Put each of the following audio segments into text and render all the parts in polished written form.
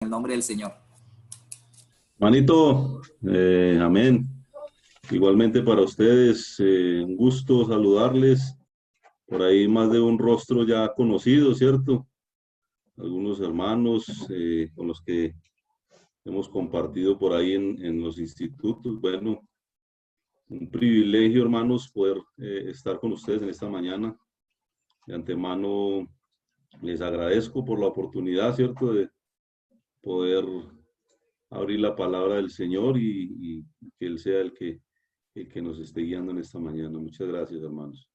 el nombre del Señor. Manito, amén. Igualmente para ustedes, un gusto saludarles. Por ahí más de un rostro ya conocido, ¿cierto? Algunos hermanos con los que hemos compartido por ahí en los institutos. Bueno, un privilegio, hermanos, poder estar con ustedes en esta mañana. De antemano les agradezco por la oportunidad, ¿cierto?, de poder abrir la palabra del Señor y que Él sea el que nos esté guiando en esta mañana. Muchas gracias, hermanos.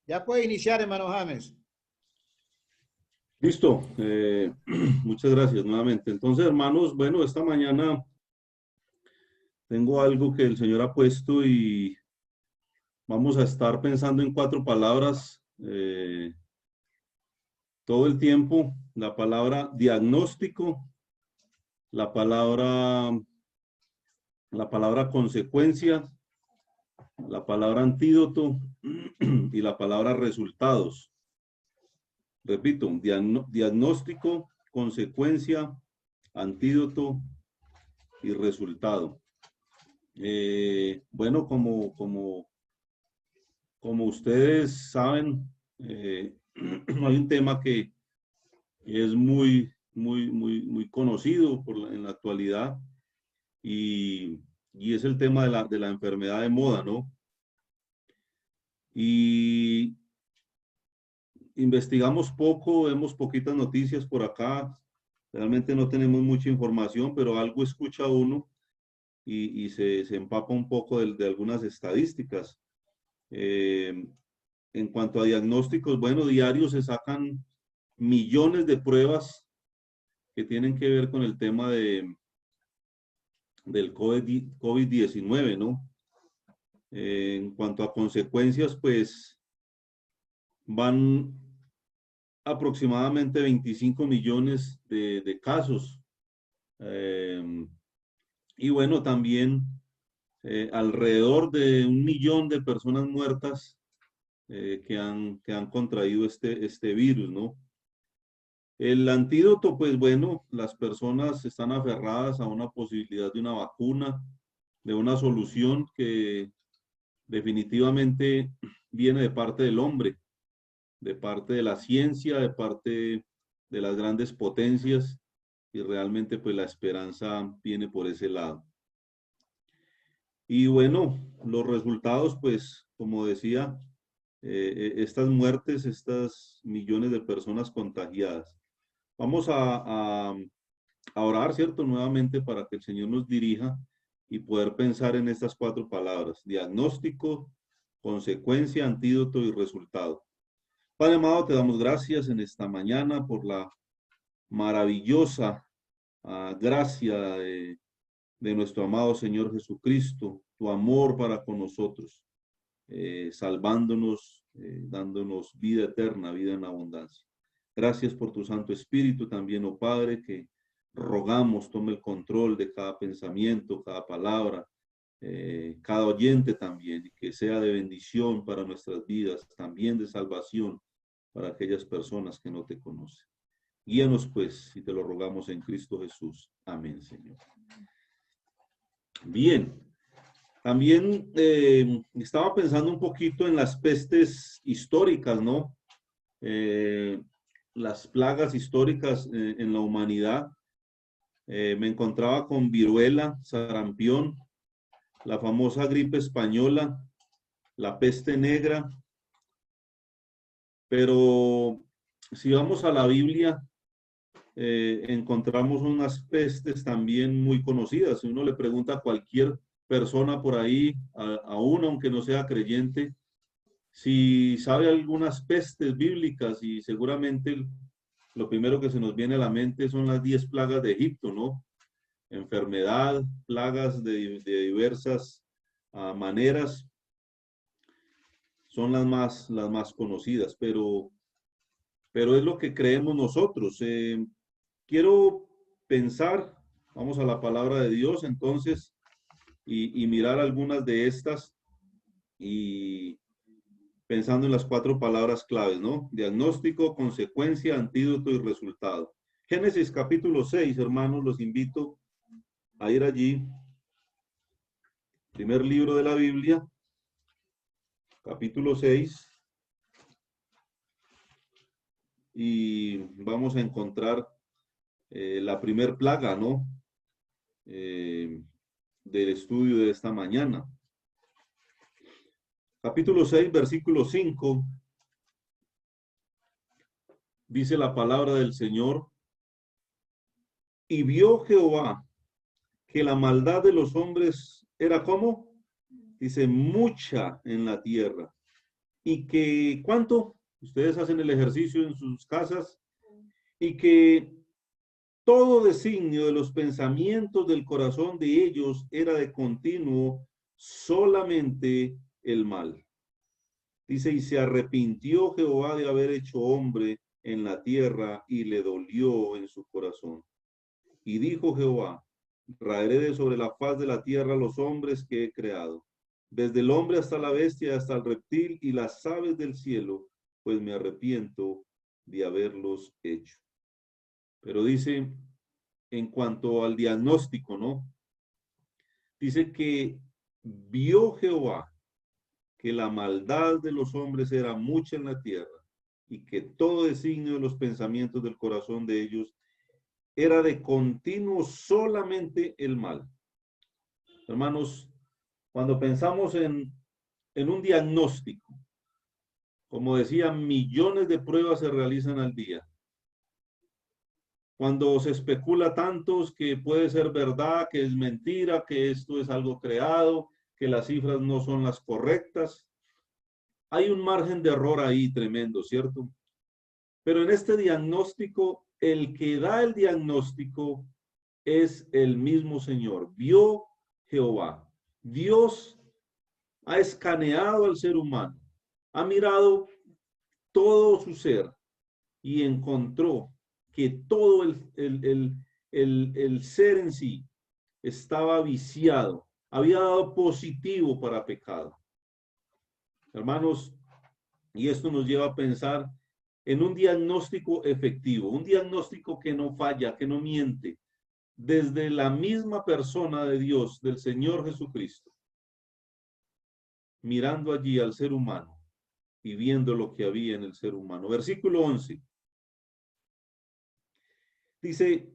Ya puede iniciar, hermano James. Listo. Muchas gracias nuevamente. Entonces, hermanos, bueno, esta mañana tengo algo que el Señor ha puesto y vamos a estar pensando en 4 palabras todo el tiempo. La palabra diagnóstico, la palabra consecuencia, la palabra antídoto y la palabra resultados. Repito, diagnóstico, consecuencia, antídoto y resultado. Bueno, como ustedes saben, hay un tema que es muy conocido en la actualidad y es el tema de la enfermedad de moda, ¿no? Y investigamos poco, vemos poquitas noticias por acá, realmente no tenemos mucha información, pero algo escucha uno y se empapa un poco de algunas estadísticas. En cuanto a diagnósticos, bueno, diarios se sacan millones de pruebas que tienen que ver con el tema del COVID-19, ¿no? En cuanto a consecuencias, pues van aproximadamente 25 millones de casos. Y bueno, también alrededor de 1 millón de personas muertas que han contraído este virus, ¿no? El antídoto, pues bueno, las personas están aferradas a una posibilidad de una vacuna, de una solución que definitivamente viene de parte del hombre, de parte de la ciencia, de parte de las grandes potencias, y realmente pues la esperanza viene por ese lado. Y bueno, los resultados, pues como decía, estas muertes, estas millones de personas contagiadas. Vamos a orar, ¿cierto? Nuevamente para que el Señor nos dirija y poder pensar en estas 4 palabras: diagnóstico, consecuencia, antídoto y resultado. Padre amado, te damos gracias en esta mañana por la maravillosa gracia de nuestro amado Señor Jesucristo, tu amor para con nosotros, salvándonos, dándonos vida eterna, vida en abundancia. Gracias por tu Santo Espíritu también, oh Padre, que rogamos tome el control de cada pensamiento, cada palabra, cada oyente también, y que sea de bendición para nuestras vidas, también de salvación para aquellas personas que no te conocen. Guíanos pues, y te lo rogamos en Cristo Jesús. Amén, Señor. Bien. También estaba pensando un poquito en las pestes históricas, ¿no? Las plagas históricas en la humanidad. Me encontraba con viruela, sarampión, la famosa gripe española, la peste negra. Pero si vamos a la Biblia, encontramos unas pestes también muy conocidas. Si uno le pregunta a cualquier persona por ahí, aún aunque no sea creyente, si sabe algunas pestes bíblicas, y seguramente lo primero que se nos viene a la mente son las 10 plagas de Egipto, ¿no? Enfermedad, plagas de diversas maneras, son las más conocidas, pero es lo que creemos nosotros. Quiero pensar Vamos a la palabra de Dios entonces y mirar algunas de estas y pensando en las 4 palabras claves, ¿no? Diagnóstico, consecuencia, antídoto y resultado. Génesis capítulo 6, hermanos, los invito a ir allí. Primer libro de la Biblia, capítulo 6. Y vamos a encontrar la primer plaga, ¿no? Del estudio de esta mañana. Capítulo 6, versículo 5. Dice la palabra del Señor. Y vio Jehová que la maldad de los hombres era como, dice, mucha en la tierra. Y que, ¿cuánto? Ustedes hacen el ejercicio en sus casas. Y que todo designio de los pensamientos del corazón de ellos era de continuo solamente el mal. Dice, y se arrepintió Jehová de haber hecho hombre en la tierra y le dolió en su corazón. Y dijo Jehová, raeré de sobre la faz de la tierra los hombres que he creado, desde el hombre hasta la bestia, hasta el reptil y las aves del cielo, pues me arrepiento de haberlos hecho. Pero dice, en cuanto al diagnóstico, ¿no? Dice que vio Jehová que la maldad de los hombres era mucha en la tierra y que todo designio de los pensamientos del corazón de ellos era de continuo solamente el mal. Hermanos, cuando pensamos en un diagnóstico, como decía, millones de pruebas se realizan al día. Cuando se especula tantos que puede ser verdad, que es mentira, que esto es algo creado, que las cifras no son las correctas, hay un margen de error ahí tremendo, ¿cierto? Pero en este diagnóstico, el que da el diagnóstico es el mismo Señor. Vio Jehová. Dios ha escaneado al ser humano, ha mirado todo su ser y encontró que todo el ser en sí estaba viciado, había dado positivo para pecado. Hermanos, y esto nos lleva a pensar en un diagnóstico efectivo, un diagnóstico que no falla, que no miente, desde la misma persona de Dios, del Señor Jesucristo, mirando allí al ser humano y viendo lo que había en el ser humano. Versículo 11. Dice,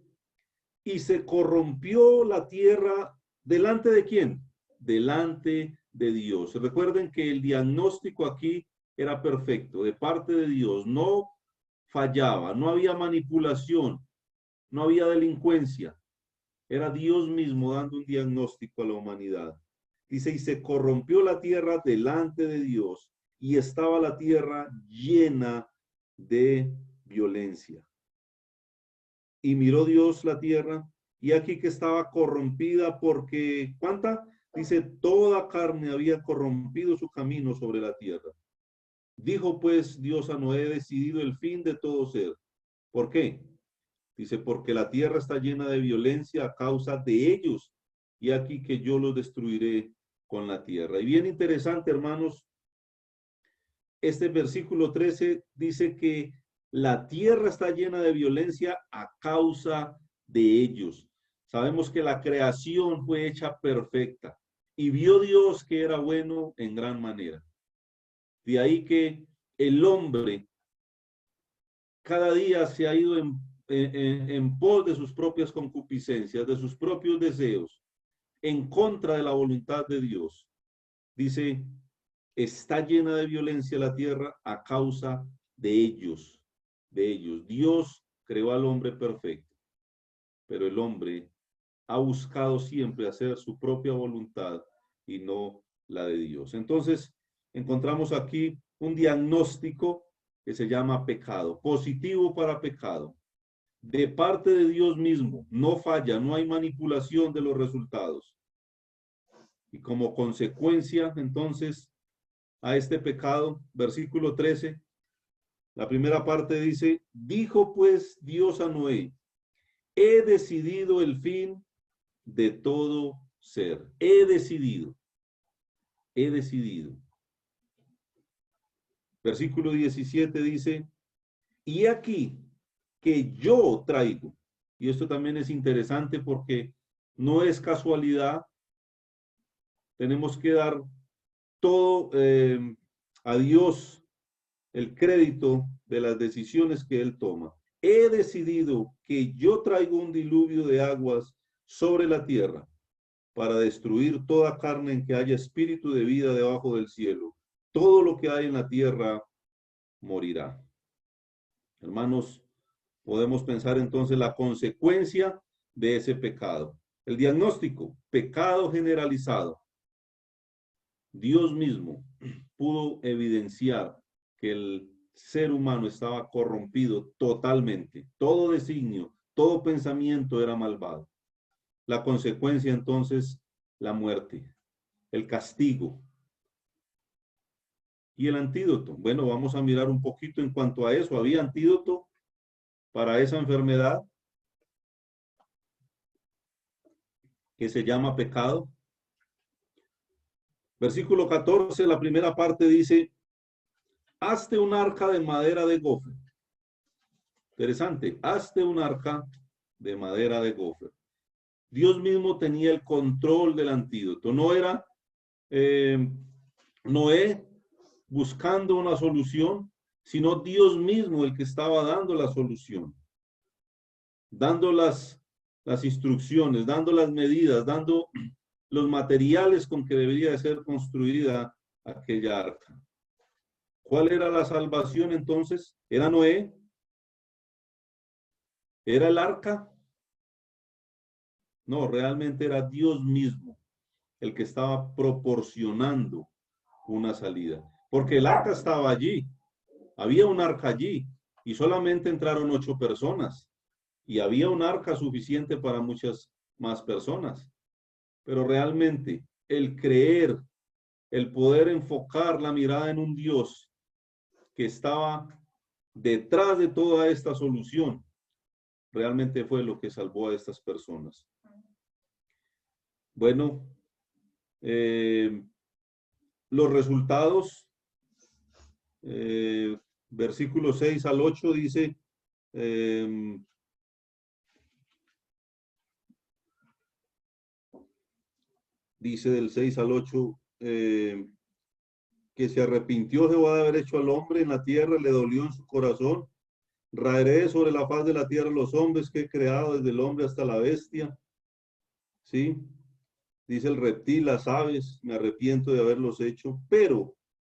y se corrompió la tierra delante de quién? Delante de Dios. Recuerden que el diagnóstico aquí era perfecto, de parte de Dios, no fallaba, no había manipulación, no había delincuencia. Era Dios mismo dando un diagnóstico a la humanidad. Dice, y se corrompió la tierra delante de Dios, y estaba la tierra llena de violencia. Y miró Dios la tierra, y aquí que estaba corrompida porque, ¿cuánta? Dice, toda carne había corrompido su camino sobre la tierra. Dijo pues Dios a Noé, decidido el fin de todo ser. ¿Por qué? Dice, porque la tierra está llena de violencia a causa de ellos, y aquí que yo los destruiré con la tierra. Y bien interesante, hermanos, este versículo 13 dice que la tierra está llena de violencia a causa de ellos. Sabemos que la creación fue hecha perfecta y vio Dios que era bueno en gran manera. De ahí que el hombre cada día se ha ido en pos de sus propias concupiscencias, de sus propios deseos, en contra de la voluntad de Dios. Dice, está llena de violencia la tierra a causa de ellos, de ellos. Dios creó al hombre perfecto, pero el hombre ha buscado siempre hacer su propia voluntad y no la de Dios. Entonces, encontramos aquí un diagnóstico que se llama pecado, positivo para pecado, de parte de Dios mismo, no falla, no hay manipulación de los resultados. Y como consecuencia, entonces, a este pecado, versículo 13, la primera parte dice, dijo pues Dios a Noé, he decidido el fin de todo ser. He decidido. He decidido. Versículo 17 dice, y aquí que yo traigo, y esto también es interesante porque no es casualidad, tenemos que dar todo a Dios el crédito de las decisiones que Él toma. He decidido que yo traigo un diluvio de aguas sobre la tierra para destruir toda carne en que haya espíritu de vida debajo del cielo. Todo lo que hay en la tierra morirá. Hermanos, podemos pensar entonces la consecuencia de ese pecado. El diagnóstico, pecado generalizado. Dios mismo pudo evidenciar que el ser humano estaba corrompido totalmente. Todo designio, todo pensamiento era malvado. La consecuencia entonces, la muerte, el castigo. ¿Y el antídoto? Bueno, vamos a mirar un poquito en cuanto a eso. ¿Había antídoto para esa enfermedad que se llama pecado? Versículo 14, la primera parte dice, hazte un arca de madera de gofer. Interesante, hazte un arca de madera de gofer. Dios mismo tenía el control del antídoto. No era Noé buscando una solución, sino Dios mismo el que estaba dando la solución, dando las instrucciones, dando las medidas, dando los materiales con que debería de ser construida aquella arca. ¿Cuál era la salvación entonces? ¿Era Noé? ¿Era el arca? No, realmente era Dios mismo el que estaba proporcionando una salida. Porque el arca estaba allí, había un arca allí y solamente entraron 8 personas y había un arca suficiente para muchas más personas. Pero realmente el creer, el poder enfocar la mirada en un Dios que estaba detrás de toda esta solución, realmente fue lo que salvó a estas personas. Bueno, los resultados, versículos 6 al 8 dice, dice del 6 al 8, que se arrepintió Jehová de haber hecho al hombre en la tierra, le dolió en su corazón. Raeré sobre la faz de la tierra los hombres que he creado, desde el hombre hasta la bestia. ¿Sí? Dice el reptil, las aves, me arrepiento de haberlos hecho, pero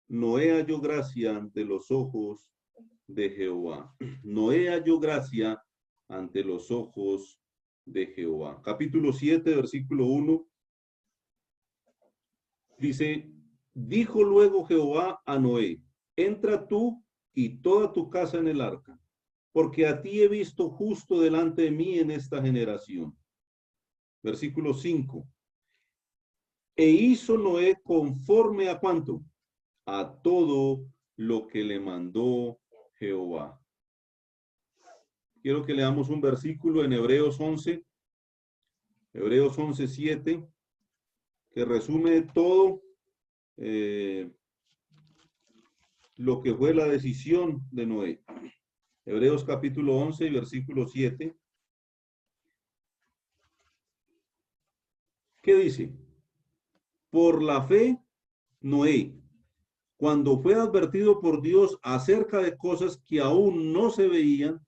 Noé halló gracia ante los ojos de Jehová. Noé halló gracia ante los ojos de Jehová. Capítulo 7, versículo 1. Dice, dijo luego Jehová a Noé, entra tú y toda tu casa en el arca, porque a ti he visto justo delante de mí en esta generación. Versículo 5. E hizo Noé conforme a ¿cuánto? A todo lo que le mandó Jehová. Quiero que leamos un versículo en Hebreos 11, Hebreos 11, 7, que resume todo lo que fue la decisión de Noé. Hebreos capítulo 11 y versículo 7. ¿Qué dice? Por la fe, Noé, cuando fue advertido por Dios acerca de cosas que aún no se veían,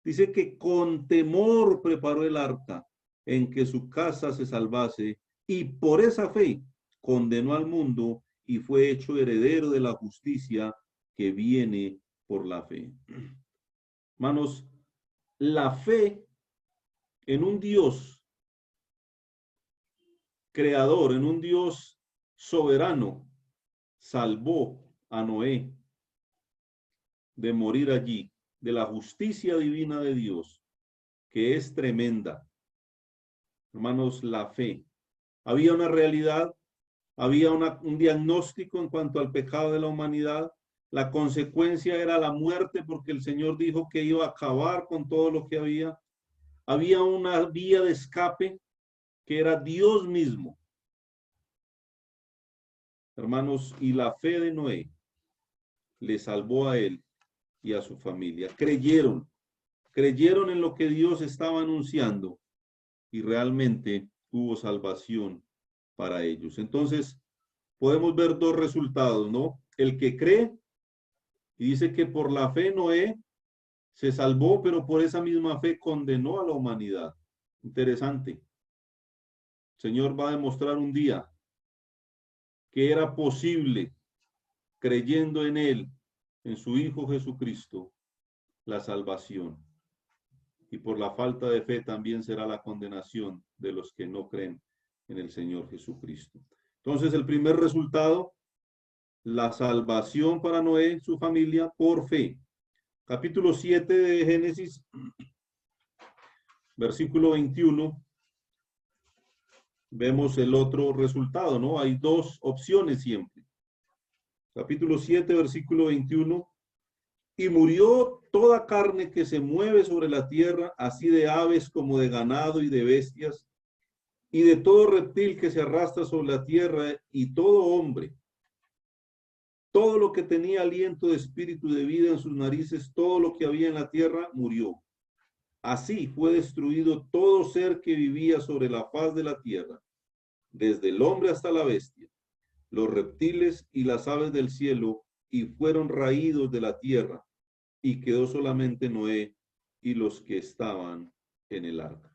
dice que con temor preparó el arca en que su casa se salvase y por esa fe condenó al mundo y fue hecho heredero de la justicia que viene por la fe. Hermanos, la fe en un Dios creador, en un Dios soberano, salvó a Noé de morir allí, de la justicia divina de Dios, que es tremenda. Hermanos, la fe. Había una realidad, había un diagnóstico en cuanto al pecado de la humanidad. La consecuencia era la muerte porque el Señor dijo que iba a acabar con todo lo que había. Había una vía de escape, que era Dios mismo. Hermanos, y la fe de Noé le salvó a él y a su familia. Creyeron en lo que Dios estaba anunciando y realmente hubo salvación para ellos. Entonces, podemos ver dos resultados, ¿no? El que cree y dice que por la fe Noé se salvó, pero por esa misma fe condenó a la humanidad. Interesante. El Señor va a demostrar un día que era posible, creyendo en Él, en su Hijo Jesucristo, la salvación. Y por la falta de fe también será la condenación de los que no creen en el Señor Jesucristo. Entonces, el primer resultado, la salvación para Noé y su familia por fe. Capítulo 7 de Génesis, versículo 21, vemos el otro resultado, ¿no? Hay dos opciones siempre. Capítulo 7, versículo 21. Y murió toda carne que se mueve sobre la tierra, así de aves como de ganado y de bestias, y de todo reptil que se arrastra sobre la tierra, y todo hombre. Todo lo que tenía aliento de espíritu de vida en sus narices, todo lo que había en la tierra, murió. Así fue destruido todo ser que vivía sobre la faz de la tierra, desde el hombre hasta la bestia, los reptiles y las aves del cielo, y fueron raídos de la tierra, y quedó solamente Noé y los que estaban en el arca.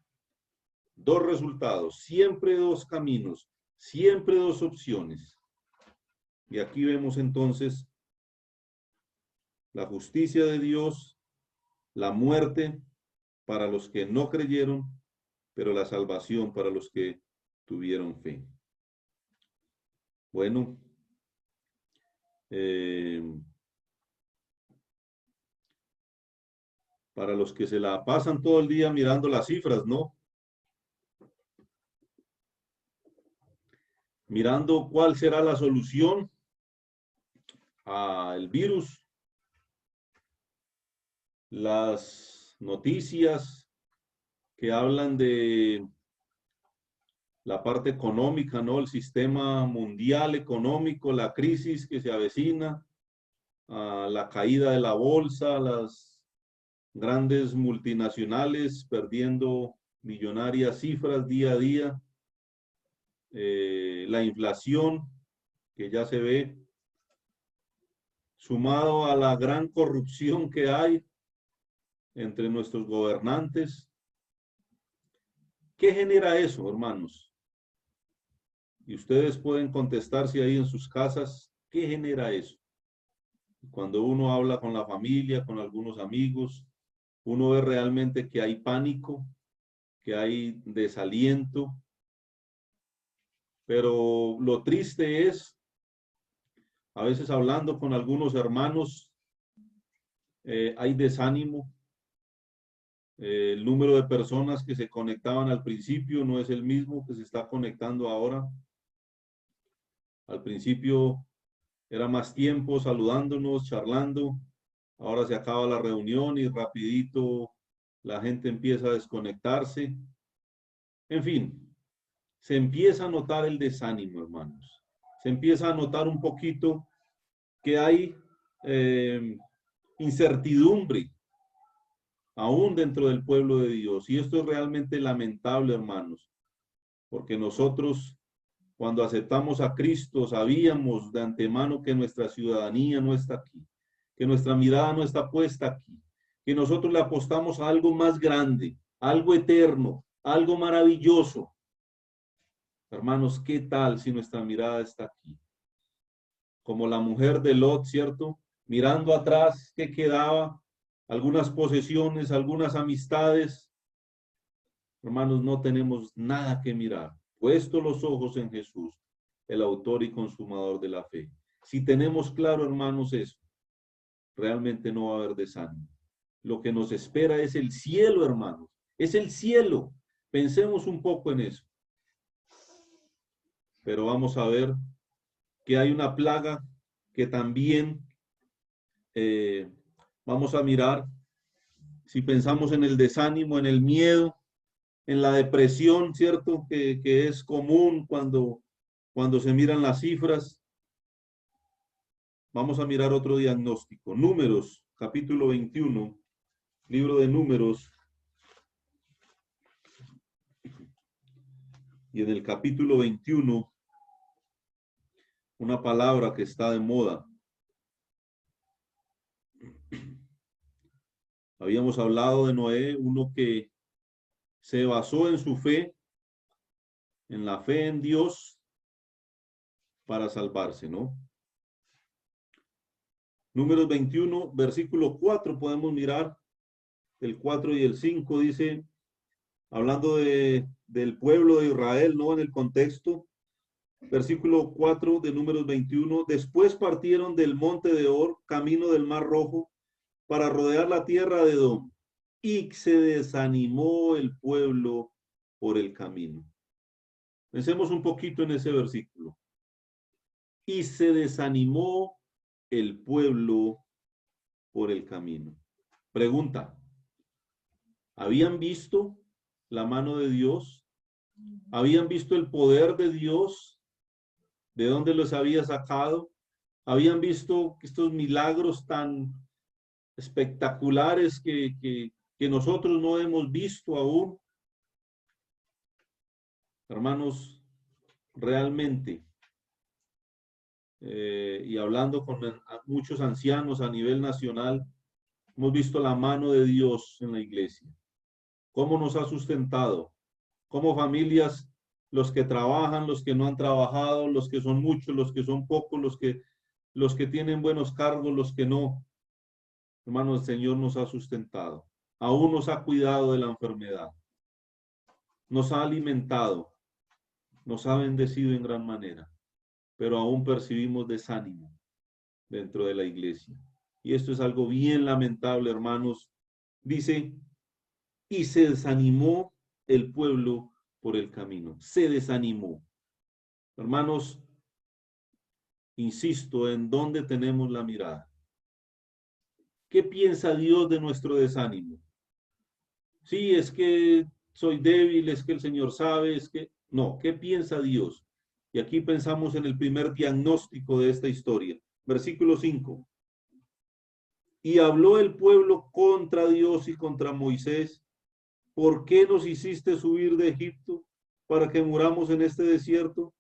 Dos resultados, siempre dos caminos, siempre dos opciones. Y aquí vemos entonces la justicia de Dios, la muerte para los que no creyeron, pero la salvación para los que tuvieron fe. Bueno, para los que se la pasan todo el día mirando las cifras, ¿no? Mirando cuál será la solución al virus, las noticias que hablan de la parte económica, ¿no? El sistema mundial económico, la crisis que se avecina, la caída de la bolsa, las grandes multinacionales perdiendo millonarias cifras día a día, la inflación que ya se ve, sumado a la gran corrupción que hay entre nuestros gobernantes. ¿Qué genera eso, hermanos? Y ustedes pueden contestarse ahí en sus casas, ¿qué genera eso? Cuando uno habla con la familia, con algunos amigos, uno ve realmente que hay pánico, que hay desaliento. Pero lo triste es, a veces hablando con algunos hermanos, hay desánimo. El número de personas que se conectaban al principio no es el mismo que se está conectando ahora. Al principio era más tiempo saludándonos, charlando. Ahora se acaba la reunión y rapidito la gente empieza a desconectarse. En fin, se empieza a notar el desánimo, hermanos. Se empieza a notar un poquito que hay incertidumbre aún dentro del pueblo de Dios. Y esto es realmente lamentable, hermanos, porque nosotros, cuando aceptamos a Cristo, sabíamos de antemano que nuestra ciudadanía no está aquí, que nuestra mirada no está puesta aquí, que nosotros le apostamos a algo más grande, algo eterno, algo maravilloso. Hermanos, ¿qué tal si nuestra mirada está aquí? Como la mujer de Lot, ¿cierto? Mirando atrás, ¿qué quedaba? Algunas posesiones, algunas amistades. Hermanos, no tenemos nada que mirar. Puesto los ojos en Jesús, el autor y consumador de la fe. Si tenemos claro, hermanos, eso, realmente no va a haber desánimo. Lo que nos espera es el cielo, hermanos. Es el cielo. Pensemos un poco en eso. Pero vamos a ver que hay una plaga que también vamos a mirar. Si pensamos en el desánimo, en el miedo, en la depresión, ¿cierto? Que es común cuando se miran las cifras. Vamos a mirar otro diagnóstico. Números, capítulo 21, libro de Números. Y en el capítulo 21, una palabra que está de moda. Habíamos hablado de Noé, uno que se basó en su fe, en la fe en Dios para salvarse, ¿no? Números 21, versículo 4, podemos mirar el 4 y el 5, dice, hablando del pueblo de Israel, ¿no? En el contexto, versículo 4 de Números 21, después partieron del monte de Or, camino del Mar Rojo, para rodear la tierra de Edom, y se desanimó el pueblo por el camino. Pensemos un poquito en ese versículo. Y se desanimó el pueblo por el camino. Pregunta, ¿habían visto la mano de Dios? ¿Habían visto el poder de Dios? ¿De dónde los había sacado? ¿Habían visto estos milagros tan espectaculares que nosotros no hemos visto aún? Hermanos, realmente, y hablando con muchos ancianos a nivel nacional, hemos visto la mano de Dios en la iglesia. Cómo nos ha sustentado, cómo familias, los que trabajan, los que no han trabajado, los que son muchos, los que son pocos, los que tienen buenos cargos, los que no. Hermanos, el Señor nos ha sustentado. Aún nos ha cuidado de la enfermedad. Nos ha alimentado. Nos ha bendecido en gran manera. Pero aún percibimos desánimo dentro de la iglesia. Y esto es algo bien lamentable, hermanos. Dice, y se desanimó el pueblo por el camino. Se desanimó. Hermanos, insisto, ¿en dónde tenemos la mirada? ¿Qué piensa Dios de nuestro desánimo? Sí, es que soy débil, es que el Señor sabe, es que... No, ¿qué piensa Dios? Y aquí pensamos en el primer diagnóstico de esta historia. Versículo 5. Y habló el pueblo contra Dios y contra Moisés. ¿Por qué nos hiciste subir de Egipto para que muramos en este desierto?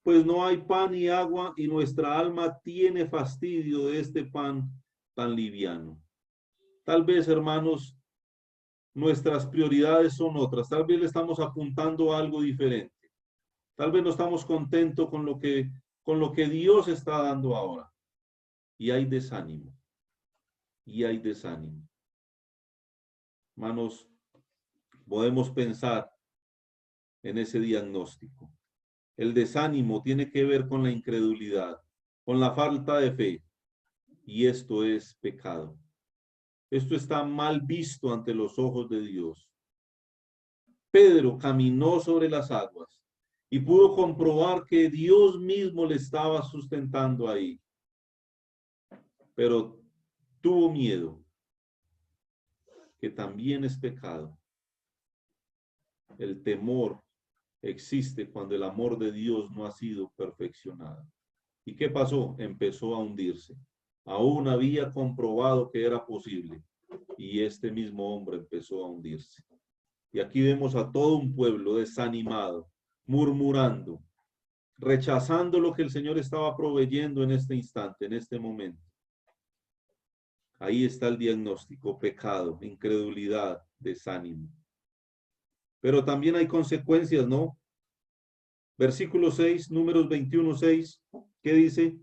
Pues no hay pan ni agua y nuestra alma tiene fastidio de este pan tan liviano. Tal vez, hermanos, nuestras prioridades son otras. Tal vez le estamos apuntando a algo diferente. Tal vez no estamos contentos con lo que Dios está dando ahora. Y hay desánimo. Y hay desánimo. Hermanos, podemos pensar en ese diagnóstico. El desánimo tiene que ver con la incredulidad, con la falta de fe. Y esto es pecado. Esto está mal visto ante los ojos de Dios. Pedro caminó sobre las aguas y pudo comprobar que Dios mismo le estaba sustentando ahí. Pero tuvo miedo, que también es pecado. El temor existe cuando el amor de Dios no ha sido perfeccionado. ¿Y qué pasó? Empezó a hundirse. Aún había comprobado que era posible y este mismo hombre empezó a hundirse. Y aquí vemos a todo un pueblo desanimado, murmurando, rechazando lo que el Señor estaba proveyendo en este instante, en este momento. Ahí está el diagnóstico: pecado, incredulidad, desánimo. Pero también hay consecuencias, ¿no? Versículo 6, Números 21, 6, ¿qué dice?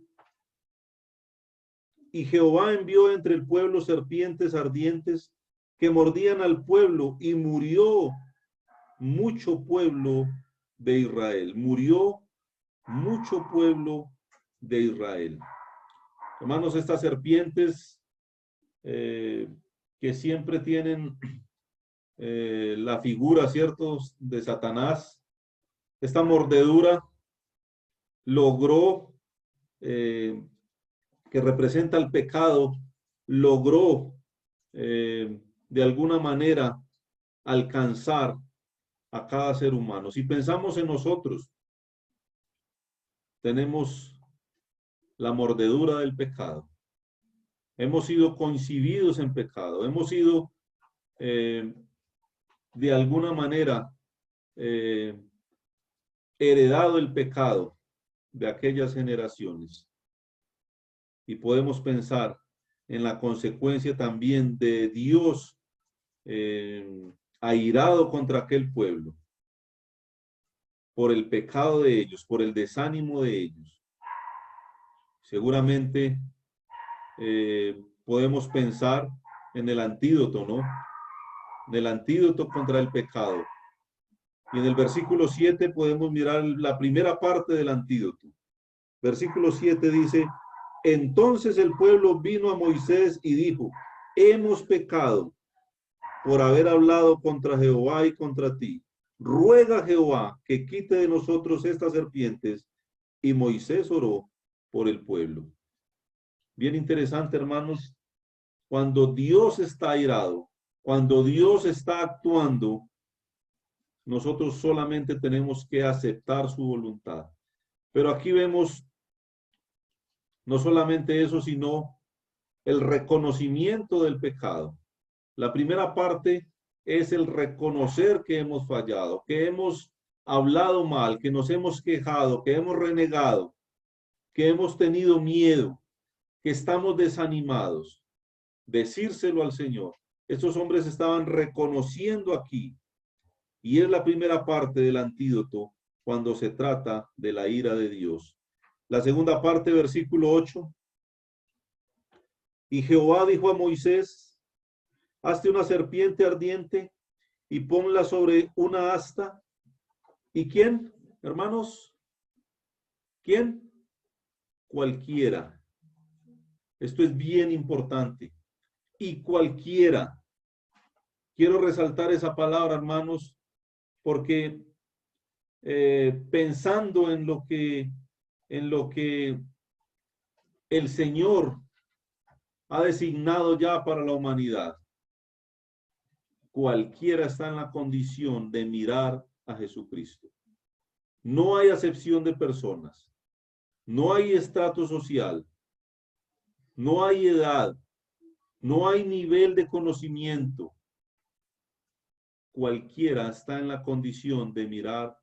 Y Jehová envió entre el pueblo serpientes ardientes que mordían al pueblo, y murió mucho pueblo de Israel. Murió mucho pueblo de Israel. Hermanos, estas serpientes que siempre tienen la figura, ¿cierto?, de Satanás, esta mordedura logró, que representa el pecado, logró de alguna manera alcanzar a cada ser humano. Si pensamos en nosotros, tenemos la mordedura del pecado. Hemos sido concibidos en pecado. Hemos sido, de alguna manera, heredado el pecado de aquellas generaciones. Y podemos pensar en la consecuencia también de Dios airado contra aquel pueblo por el pecado de ellos, por el desánimo de ellos. Seguramente podemos pensar en el antídoto, ¿no? En el antídoto contra el pecado. Y en el versículo 7 podemos mirar la primera parte del antídoto. Versículo 7 dice: entonces el pueblo vino a Moisés y dijo: hemos pecado por haber hablado contra Jehová y contra ti. Ruega a Jehová que quite de nosotros estas serpientes. Y Moisés oró por el pueblo. Bien interesante, hermanos. Cuando Dios está airado, cuando Dios está actuando, nosotros solamente tenemos que aceptar su voluntad. Pero aquí vemos no solamente eso, sino el reconocimiento del pecado. La primera parte es el reconocer que hemos fallado, que hemos hablado mal, que nos hemos quejado, que hemos renegado, que hemos tenido miedo, que estamos desanimados. Decírselo al Señor. Estos hombres estaban reconociendo aquí, y es la primera parte del antídoto cuando se trata de la ira de Dios. La segunda parte, versículo 8. Y Jehová dijo a Moisés: hazte una serpiente ardiente y ponla sobre una asta. ¿Y quién, hermanos? ¿Quién? Cualquiera. Esto es bien importante. Y cualquiera. Quiero resaltar esa palabra, hermanos, porque pensando en lo que el Señor ha designado ya para la humanidad, cualquiera está en la condición de mirar a Jesucristo. No hay acepción de personas, no hay estrato social, no hay edad, no hay nivel de conocimiento. Cualquiera está en la condición de mirar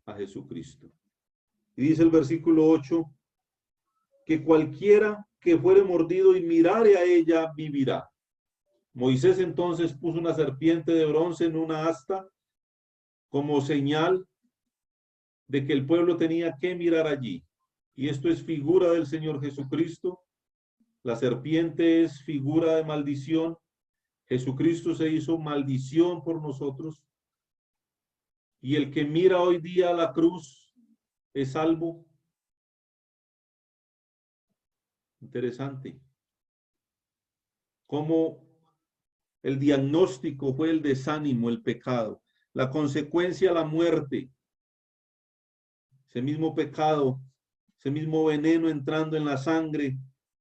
a Jesucristo. Y dice el versículo 8, que cualquiera que fuere mordido y mirare a ella vivirá. Moisés entonces puso una serpiente de bronce en una asta como señal de que el pueblo tenía que mirar allí. Y esto es figura del Señor Jesucristo. La serpiente es figura de maldición. Jesucristo se hizo maldición por nosotros. Y el que mira hoy día a la cruz es salvo. Interesante. Cómo el diagnóstico fue el desánimo, el pecado. La consecuencia, la muerte. Ese mismo pecado, ese mismo veneno entrando en la sangre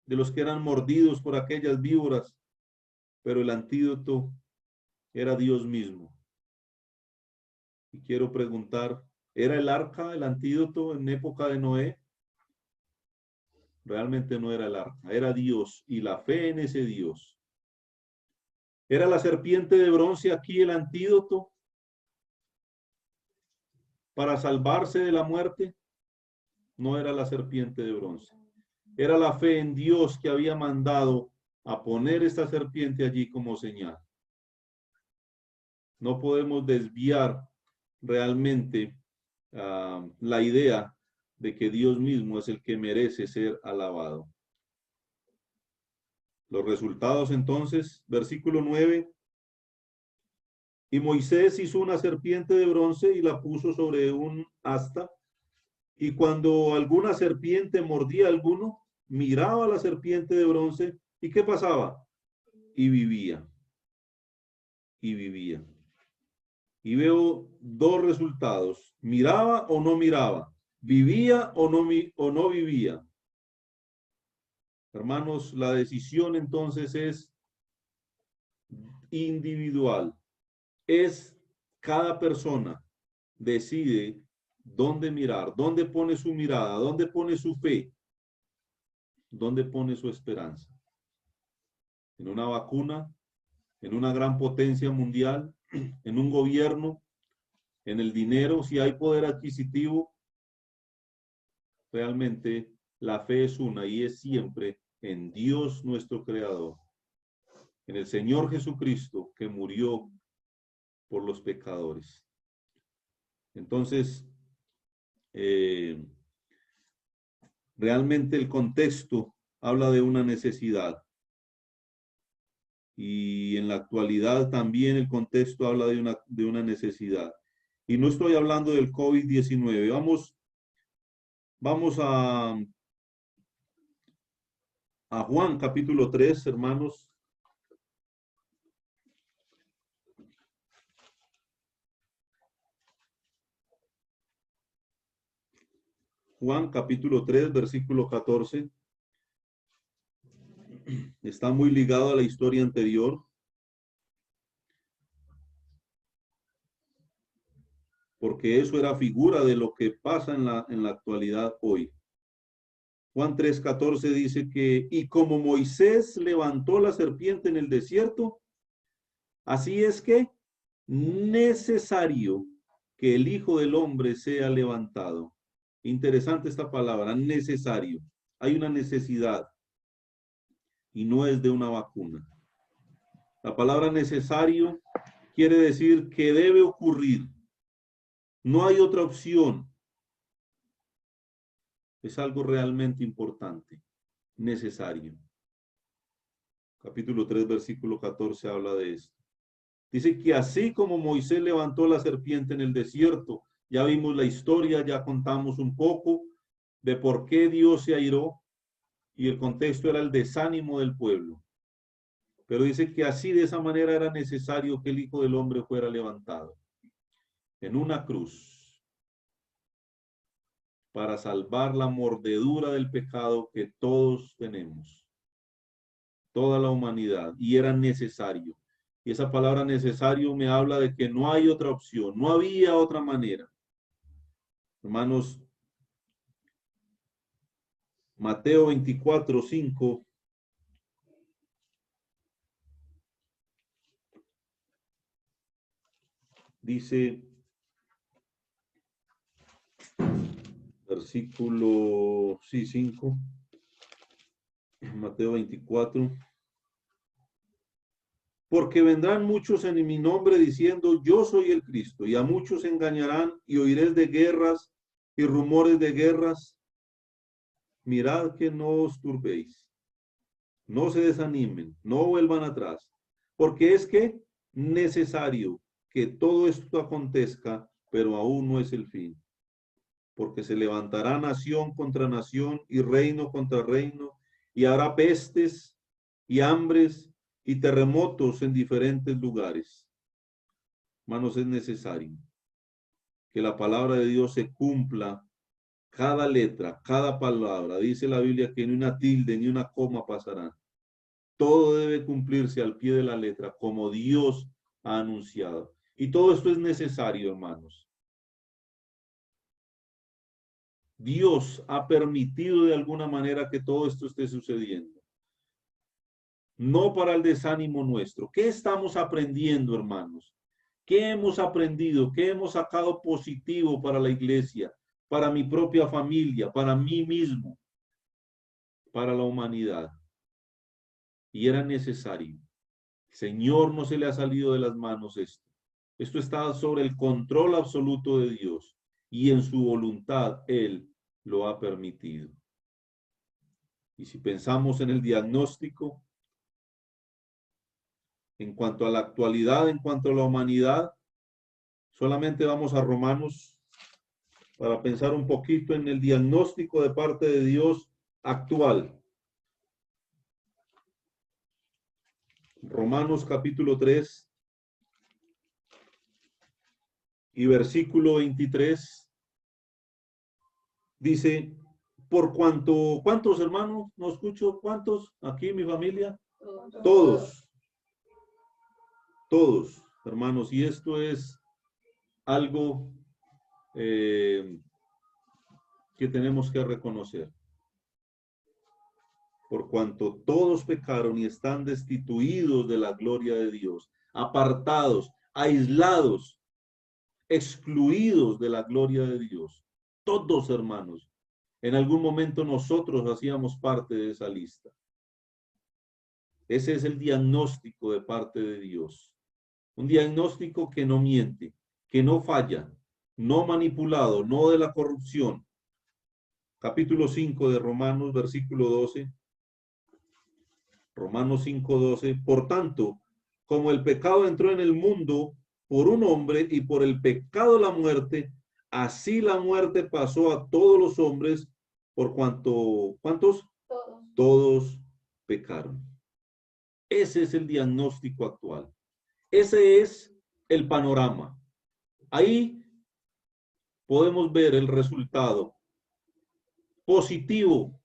de los que eran mordidos por aquellas víboras. Pero el antídoto era Dios mismo. Y quiero preguntar, ¿era el arca el antídoto en época de Noé? Realmente no era el arca, era Dios y la fe en ese Dios. ¿Era la serpiente de bronce aquí el antídoto para salvarse de la muerte? No era la serpiente de bronce. Era la fe en Dios que había mandado a poner esta serpiente allí como señal. No podemos desviar realmente la idea de que Dios mismo es el que merece ser alabado. Los resultados entonces, versículo 9. Y Moisés hizo una serpiente de bronce y la puso sobre un asta. Y cuando alguna serpiente mordía a alguno, miraba a la serpiente de bronce. ¿Y qué pasaba? Y vivía. Y vivía. Y veo dos resultados. ¿Miraba o no miraba? ¿Vivía o no vivía? Hermanos, la decisión entonces es individual. Es cada persona decide dónde mirar, dónde pone su mirada, dónde pone su fe, dónde pone su esperanza. En una vacuna, en una gran potencia mundial, en un gobierno, en el dinero, si hay poder adquisitivo. Realmente la fe es una y es siempre en Dios nuestro Creador, en el Señor Jesucristo que murió por los pecadores. Entonces, realmente el contexto habla de una necesidad. Y en la actualidad también el contexto habla de una necesidad. Y no estoy hablando del COVID-19. Vamos a Juan capítulo 3, hermanos. Juan capítulo 3, versículo 14. Está muy ligado a la historia anterior. Porque eso era figura de lo que pasa en la actualidad hoy. Juan 3:14 dice que, y como Moisés levantó la serpiente en el desierto, así es que necesario que el Hijo del Hombre sea levantado. Interesante esta palabra, necesario. Hay una necesidad y no es de una vacuna. La palabra necesario quiere decir que debe ocurrir. No hay otra opción. Es algo realmente importante, necesario. Capítulo 3, versículo 14 habla de esto. Dice que así como Moisés levantó la serpiente en el desierto, ya vimos la historia, ya contamos un poco de por qué Dios se airó y el contexto era el desánimo del pueblo. Pero dice que así de esa manera era necesario que el Hijo del Hombre fuera levantado en una cruz para salvar la mordedura del pecado que todos tenemos, toda la humanidad, y era necesario. Y esa palabra necesario me habla de que no hay otra opción, no había otra manera. Hermanos, Mateo 24:5 dice, versículo 5, Mateo 24. Porque vendrán muchos en mi nombre diciendo, yo soy el Cristo, y a muchos engañarán, y oiréis de guerras y rumores de guerras. Mirad que no os turbéis, no se desanimen, no vuelvan atrás, porque es que necesario que todo esto acontezca, pero aún no es el fin. Porque se levantará nación contra nación y reino contra reino, y habrá pestes y hambres y terremotos en diferentes lugares. Hermanos, es necesario que la palabra de Dios se cumpla, cada letra, cada palabra. Dice la Biblia que ni una tilde ni una coma pasarán. Todo debe cumplirse al pie de la letra, como Dios ha anunciado. Y todo esto es necesario, hermanos. Dios ha permitido de alguna manera que todo esto esté sucediendo. No para el desánimo nuestro. ¿Qué estamos aprendiendo, hermanos? ¿Qué hemos aprendido? ¿Qué hemos sacado positivo para la iglesia, para mi propia familia, para mí mismo, para la humanidad? Y era necesario. Señor, no se le ha salido de las manos esto. Esto está sobre el control absoluto de Dios y en su voluntad Él lo ha permitido. Y si pensamos en el diagnóstico, en cuanto a la actualidad, en cuanto a la humanidad, solamente vamos a Romanos para pensar un poquito en el diagnóstico de parte de Dios actual. Romanos capítulo 3 y versículo 23 dice, por cuanto, ¿cuántos hermanos? No escucho, ¿cuántos? Aquí mi familia. Todos, hermanos, y esto es algo que tenemos que reconocer. Por cuanto todos pecaron y están destituidos de la gloria de Dios, apartados, aislados, excluidos de la gloria de Dios. Todos, hermanos, en algún momento nosotros hacíamos parte de esa lista. Ese es el diagnóstico de parte de Dios. Un diagnóstico que no miente, que no falla, no manipulado, no de la corrupción. Capítulo 5 de Romanos, versículo 12. Romanos 5:12. Por tanto, como el pecado entró en el mundo por un hombre y por el pecado la muerte, así la muerte pasó a todos los hombres por cuanto, ¿cuántos? Todos pecaron. Ese es el diagnóstico actual. Ese es el panorama. Ahí podemos ver el resultado positivo.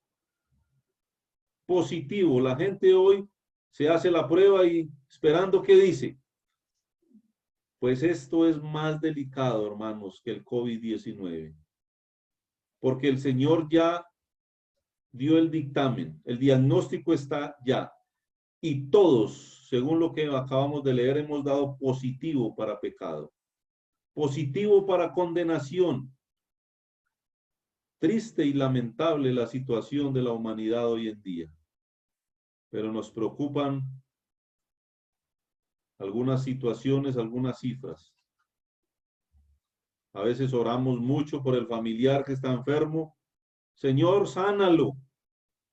Positivo. La gente hoy se hace la prueba y esperando qué dice. Pues esto es más delicado, hermanos, que el COVID-19. Porque el Señor ya dio el dictamen. El diagnóstico está ya. Y todos, según lo que acabamos de leer, hemos dado positivo para pecado. Positivo para condenación. Triste y lamentable la situación de la humanidad hoy en día. Pero nos preocupan algunas situaciones, algunas cifras. A veces oramos mucho por el familiar que está enfermo. Señor, sánalo.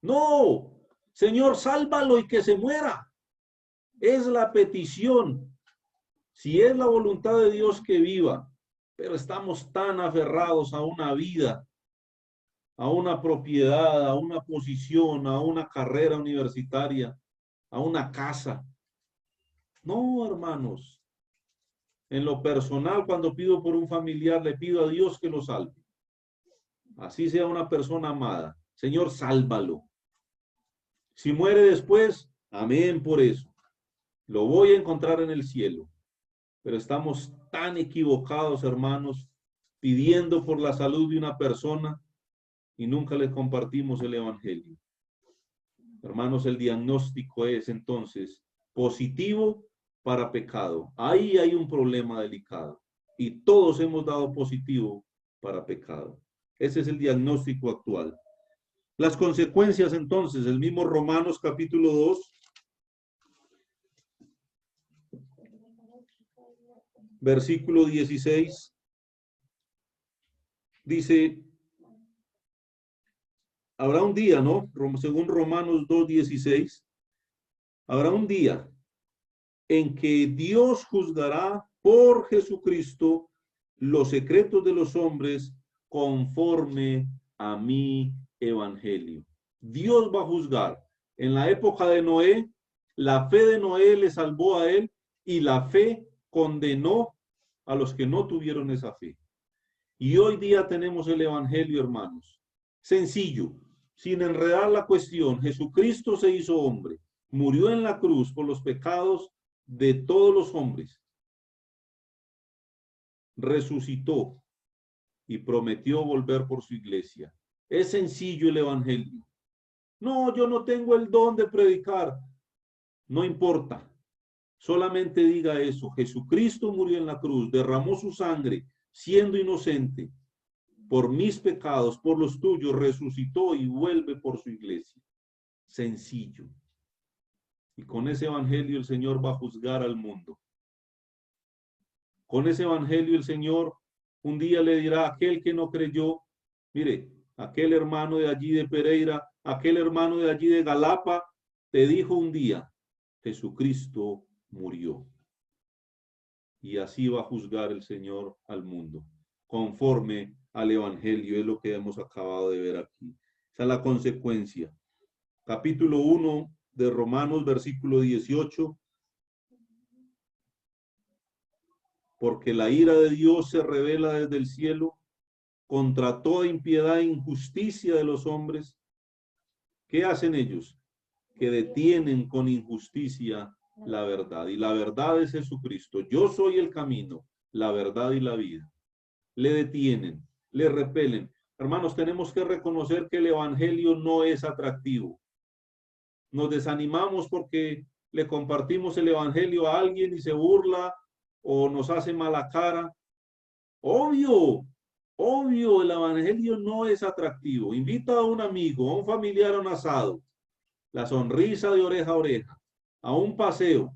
No, Señor, sálvalo y que se muera. Es la petición. Si es la voluntad de Dios que viva, pero estamos tan aferrados a una vida, a una propiedad, a una posición, a una carrera universitaria, a una casa. No, hermanos. En lo personal, cuando pido por un familiar, le pido a Dios que lo salve. Así sea una persona amada. Señor, sálvalo. Si muere después, amén por eso. Lo voy a encontrar en el cielo. Pero estamos tan equivocados, hermanos, pidiendo por la salud de una persona y nunca le compartimos el evangelio. Hermanos, el diagnóstico es entonces positivo para pecado. Ahí hay un problema delicado y todos hemos dado positivo para pecado. Ese es el diagnóstico actual. Las consecuencias entonces, el mismo Romanos capítulo 2, versículo 16, dice, habrá un día, ¿no? Según Romanos 2:16, habrá un día en que Dios juzgará por Jesucristo los secretos de los hombres conforme a mi evangelio. Dios va a juzgar. En la época de Noé, la fe de Noé le salvó a él y la fe condenó a los que no tuvieron esa fe. Y hoy día tenemos el evangelio, hermanos. Sencillo, sin enredar la cuestión. Jesucristo se hizo hombre, murió en la cruz por los pecados de todos los hombres, resucitó y prometió volver por su iglesia. Es sencillo el evangelio. No, yo no tengo el don de predicar. No importa. Solamente diga eso. Jesucristo murió en la cruz, derramó su sangre, siendo inocente, por mis pecados, por los tuyos, resucitó y vuelve por su iglesia. Sencillo. Y con ese evangelio el Señor va a juzgar al mundo. Con ese evangelio el Señor un día le dirá a aquel que no creyó, mire, aquel hermano de allí de Pereira, aquel hermano de allí de Galapa, te dijo un día, Jesucristo murió. Y así va a juzgar el Señor al mundo, conforme al evangelio, es lo que hemos acabado de ver aquí. Esa es la consecuencia. Capítulo 1 de Romanos, versículo 18. Porque la ira de Dios se revela desde el cielo contra toda impiedad e injusticia de los hombres. ¿Qué hacen ellos? Que detienen con injusticia la verdad. Y la verdad es Jesucristo. Yo soy el camino, la verdad y la vida. Le detienen, le repelen. Hermanos, tenemos que reconocer que el evangelio no es atractivo. Nos desanimamos porque le compartimos el evangelio a alguien y se burla o nos hace mala cara. Obvio, obvio, el evangelio no es atractivo. Invita a un amigo, a un familiar a un asado, la sonrisa de oreja a oreja, a un paseo.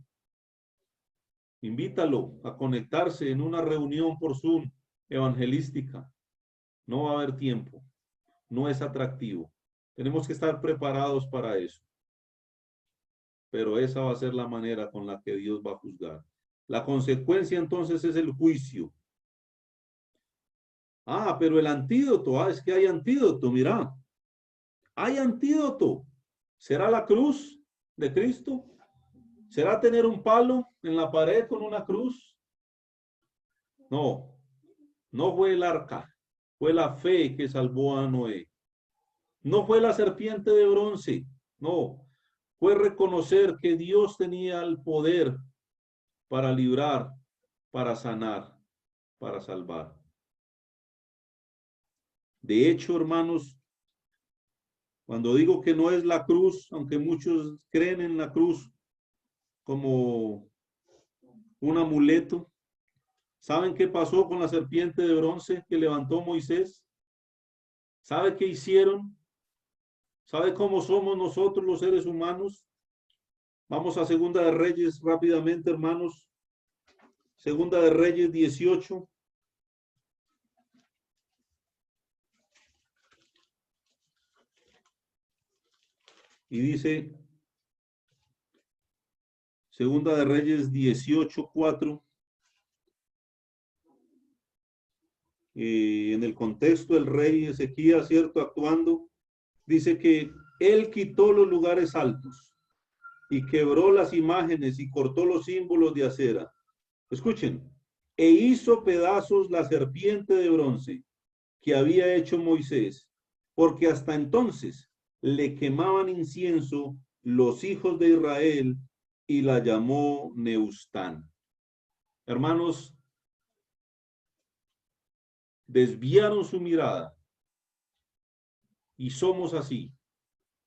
Invítalo a conectarse en una reunión por Zoom evangelística. No va a haber tiempo. No es atractivo. Tenemos que estar preparados para eso. Pero esa va a ser la manera con la que Dios va a juzgar. La consecuencia entonces es el juicio. Ah, pero el antídoto, es que hay antídoto, mira. Hay antídoto. ¿Será la cruz de Cristo? ¿Será tener un palo en la pared con una cruz? No, no fue el arca. Fue la fe que salvó a Noé. No fue la serpiente de bronce. No, fue reconocer que Dios tenía el poder para librar, para sanar, para salvar. De hecho, hermanos, cuando digo que no es la cruz, aunque muchos creen en la cruz como un amuleto, ¿saben qué pasó con la serpiente de bronce que levantó Moisés? ¿Sabe qué hicieron? ¿Sabe cómo somos nosotros los seres humanos? Vamos a Segunda de Reyes rápidamente, hermanos. Segunda de Reyes 18. Y dice, Segunda de Reyes 18:4. En el contexto del rey Ezequías, ¿cierto? Actuando, dice que él quitó los lugares altos y quebró las imágenes y cortó los símbolos de acera. Escuchen, e hizo pedazos la serpiente de bronce que había hecho Moisés, porque hasta entonces le quemaban incienso los hijos de Israel y la llamó Neustán. Hermanos, desviaron su mirada y somos así.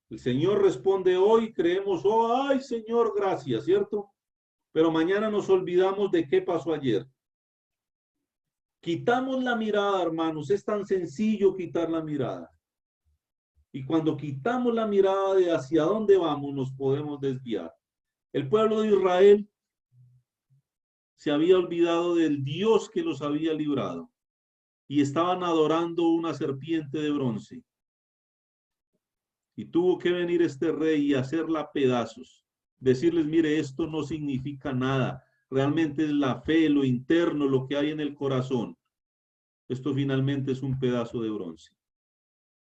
El Señor responde hoy, creemos, oh, ay Señor, gracias, ¿cierto? Pero mañana nos olvidamos de qué pasó ayer. Quitamos la mirada, hermanos, es tan sencillo quitar la mirada. Y cuando quitamos la mirada de hacia dónde vamos, nos podemos desviar. El pueblo de Israel se había olvidado del Dios que los había librado y estaban adorando una serpiente de bronce. Y tuvo que venir este rey y hacerla pedazos. Decirles, mire, esto no significa nada. Realmente es la fe, lo interno, lo que hay en el corazón. Esto finalmente es un pedazo de bronce.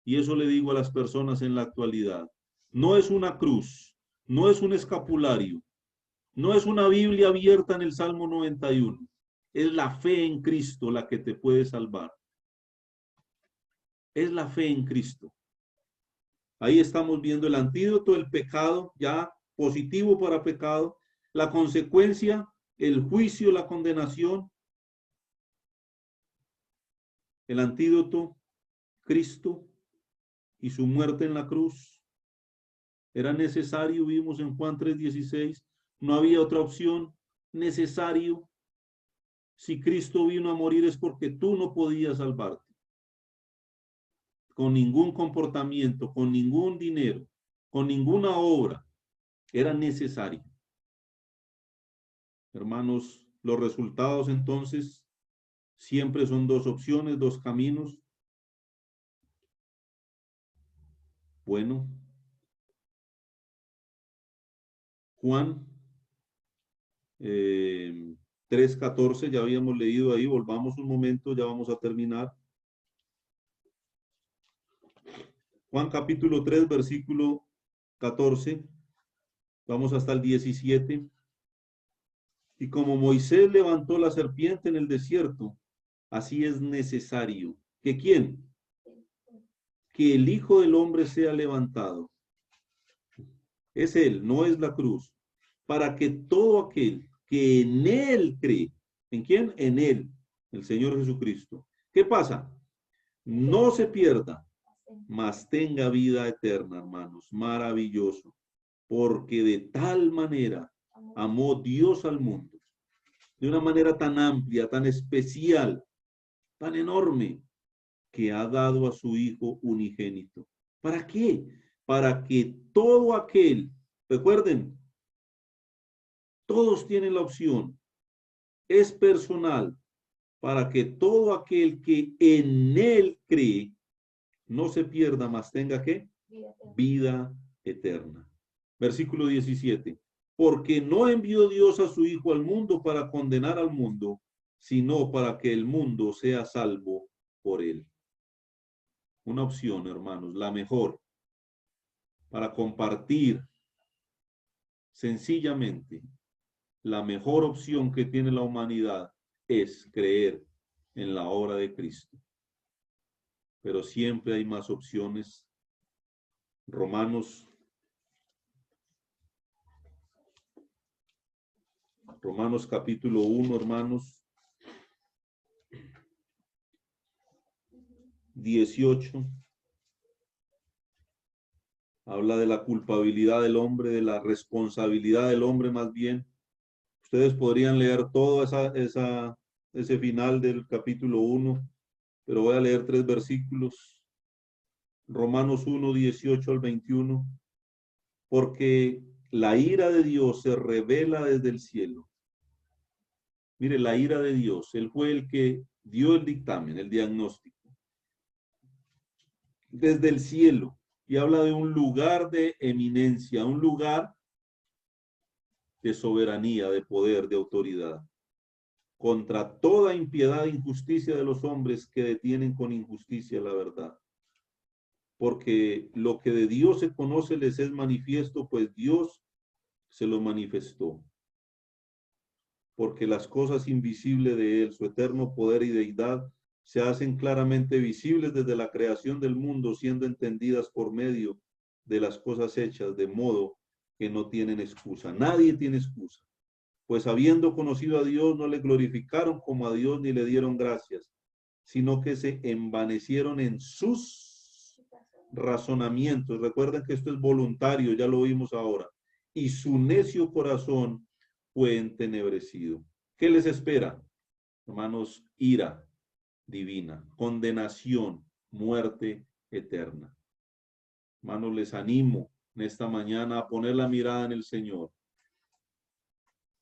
Y eso le digo a las personas en la actualidad. No es una cruz, no es un escapulario, no es una Biblia abierta en el Salmo 91. Es la fe en Cristo la que te puede salvar. Es la fe en Cristo. Ahí estamos viendo el antídoto, el pecado, ya positivo para pecado, la consecuencia, el juicio, la condenación, el antídoto, Cristo y su muerte en la cruz. Era necesario, vimos en Juan 3:16, no había otra opción, necesario. Si Cristo vino a morir es porque tú no podías salvarte. Con ningún comportamiento, con ningún dinero, con ninguna obra, era necesario. Hermanos, los resultados entonces siempre son dos opciones, dos caminos. Bueno, Juan 3:14, ya habíamos leído ahí, volvamos un momento, ya vamos a terminar. Juan capítulo 3, versículo 14, vamos hasta el 17. Y como Moisés levantó la serpiente en el desierto, así es necesario. ¿Que quién? Que el Hijo del Hombre sea levantado. Es Él, no es la cruz. Para que todo aquel que en Él cree ¿En quién? En Él, el Señor Jesucristo. ¿Qué pasa? No se pierda, mas tenga vida eterna, hermanos. Maravilloso. Porque de tal manera amó Dios al mundo, de una manera tan amplia, tan especial, tan enorme, que ha dado a su Hijo unigénito. ¿Para qué? Para que todo aquel, recuerden, todos tienen la opción, es personal, para que todo aquel que en Él cree no se pierda, mas tenga ¿qué? Vida eterna. Versículo 17. Porque no envió Dios a su Hijo al mundo para condenar al mundo, sino para que el mundo sea salvo por Él. Una opción, hermanos, la mejor, para compartir sencillamente. La mejor opción que tiene la humanidad es creer en la obra de Cristo. Pero siempre hay más opciones. Romanos capítulo 1, hermanos, 18. Habla de la culpabilidad del hombre, de la responsabilidad del hombre más bien. Ustedes podrían leer todo ese final del capítulo 1, pero voy a leer 3 versículos. Romanos 1, 18 al 21. Porque la ira de Dios se revela desde el cielo. Mire, la ira de Dios, Él fue el que dio el dictamen, el diagnóstico. Desde el cielo. Y habla de un lugar de eminencia, un lugar de soberanía, de poder, de autoridad. Contra toda impiedad e injusticia de los hombres que detienen con injusticia la verdad. Porque lo que de Dios se conoce les es manifiesto, pues Dios se lo manifestó. Porque las cosas invisibles de Él, su eterno poder y deidad, se hacen claramente visibles desde la creación del mundo, siendo entendidas por medio de las cosas hechas, de modo que no tienen excusa. Nadie tiene excusa. Pues habiendo conocido a Dios, no le glorificaron como a Dios ni le dieron gracias, sino que se envanecieron en sus razonamientos. Recuerden que esto es voluntario, ya lo vimos ahora. Y su necio corazón fue entenebrecido. ¿Qué les espera? Hermanos, ira divina, condenación, muerte eterna. Hermanos, les animo en esta mañana a poner la mirada en el Señor.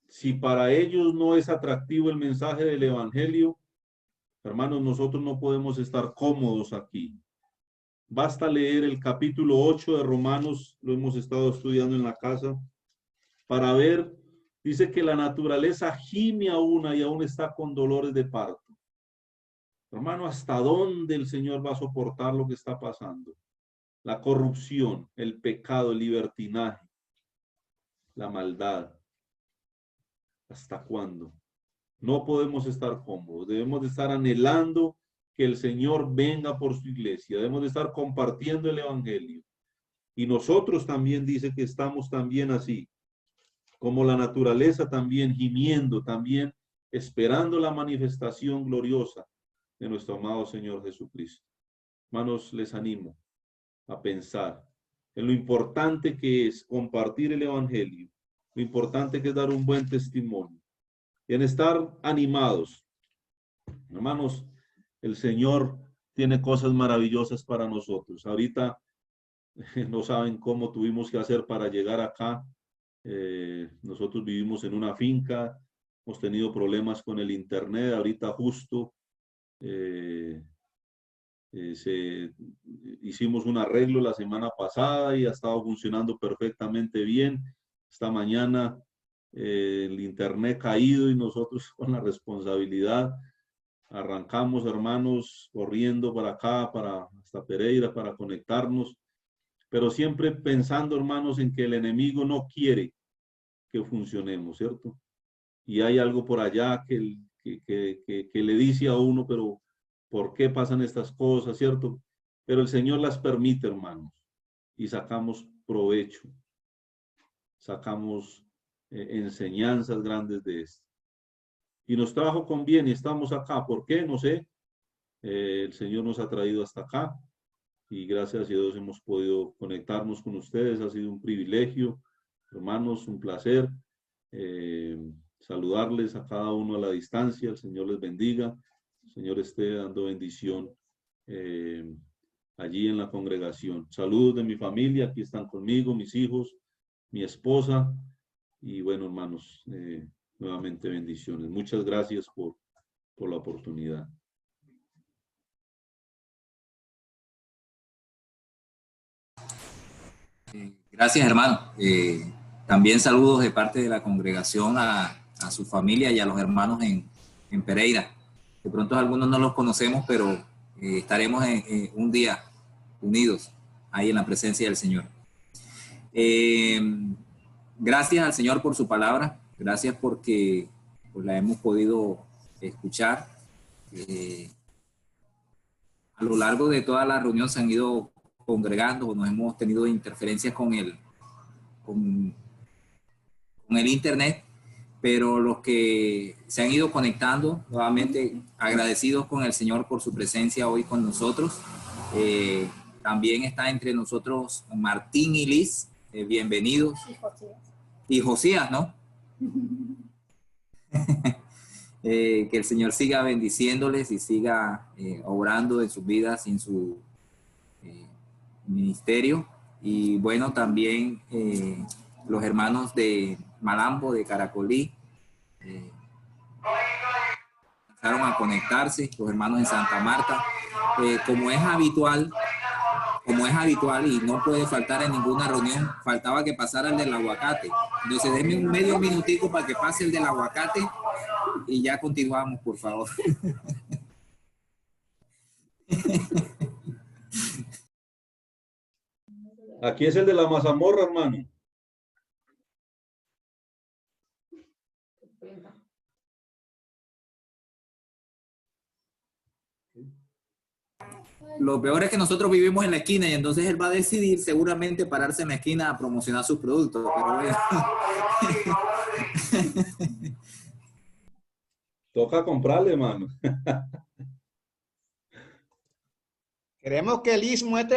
Si para ellos no es atractivo el mensaje del Evangelio, hermanos, nosotros no podemos estar cómodos aquí. Basta leer el capítulo 8 de Romanos, lo hemos estado estudiando en la casa, para ver, dice que la naturaleza gime aún y aún está con dolores de parto. Hermano, ¿hasta dónde el Señor va a soportar lo que está pasando? La corrupción, el pecado, el libertinaje, la maldad. ¿Hasta cuándo? No podemos estar cómodos. Debemos de estar anhelando que el Señor venga por su iglesia. Debemos de estar compartiendo el Evangelio. Y nosotros también dice que estamos también así, como la naturaleza también gimiendo, también esperando la manifestación gloriosa de nuestro amado Señor Jesucristo. Hermanos, les animo a pensar en lo importante que es compartir el Evangelio, lo importante que es dar un buen testimonio, y en estar animados. Hermanos, el Señor tiene cosas maravillosas para nosotros. Ahorita no saben cómo tuvimos que hacer para llegar acá. Nosotros vivimos en una finca, hemos tenido problemas con el internet. Ahorita justo hicimos un arreglo la semana pasada y ha estado funcionando perfectamente bien. Esta mañana el internet caído y nosotros con la responsabilidad arrancamos, hermanos, corriendo para acá, hasta Pereira, para conectarnos, pero siempre pensando, hermanos, en que el enemigo no quiere que funcionemos, ¿cierto? Y hay algo por allá que le dice a uno, pero ¿por qué pasan estas cosas, cierto? Pero el Señor las permite, hermanos, y sacamos provecho, sacamos enseñanzas grandes de esto. y nos trajo con bien y estamos acá. ¿Por qué? No sé. El Señor nos ha traído hasta acá y gracias a Dios hemos podido conectarnos con ustedes. Ha sido un privilegio, hermanos, un placer saludarles a cada uno a la distancia. El Señor les bendiga. El Señor esté dando bendición allí en la congregación. Saludos de mi familia, aquí están conmigo, mis hijos, mi esposa. Y bueno, hermanos, nuevamente bendiciones. Muchas gracias por la oportunidad. Gracias, hermano. También saludos de parte de la congregación a su familia y a los hermanos en Pereira. De pronto algunos no los conocemos, pero estaremos un día unidos ahí en la presencia del Señor. Gracias al Señor por su palabra. Gracias porque pues, la hemos podido escuchar. A lo largo de toda la reunión se han ido congregando, nos hemos tenido interferencias con el internet, pero los que se han ido conectando, nuevamente agradecidos con el Señor por su presencia hoy con nosotros. También está entre nosotros Martín y Liz, bienvenidos. Y Josías, ¿no? Que el Señor siga bendiciéndoles y siga obrando en sus vidas y en su ministerio. Y bueno, también los hermanos de Malambo, de Caracolí, empezaron a conectarse, los hermanos en Santa Marta. Como es habitual y no puede faltar en ninguna reunión, faltaba que pasara el del aguacate. Entonces denme un medio minutico para que pase el del aguacate y ya continuamos, por favor. Aquí es el de la mazamorra, hermano. Lo peor es que nosotros vivimos en la esquina y entonces él va a decidir seguramente pararse en la esquina a promocionar sus productos. Pero bueno. Toca comprarle, hermano. Queremos que Liz muestre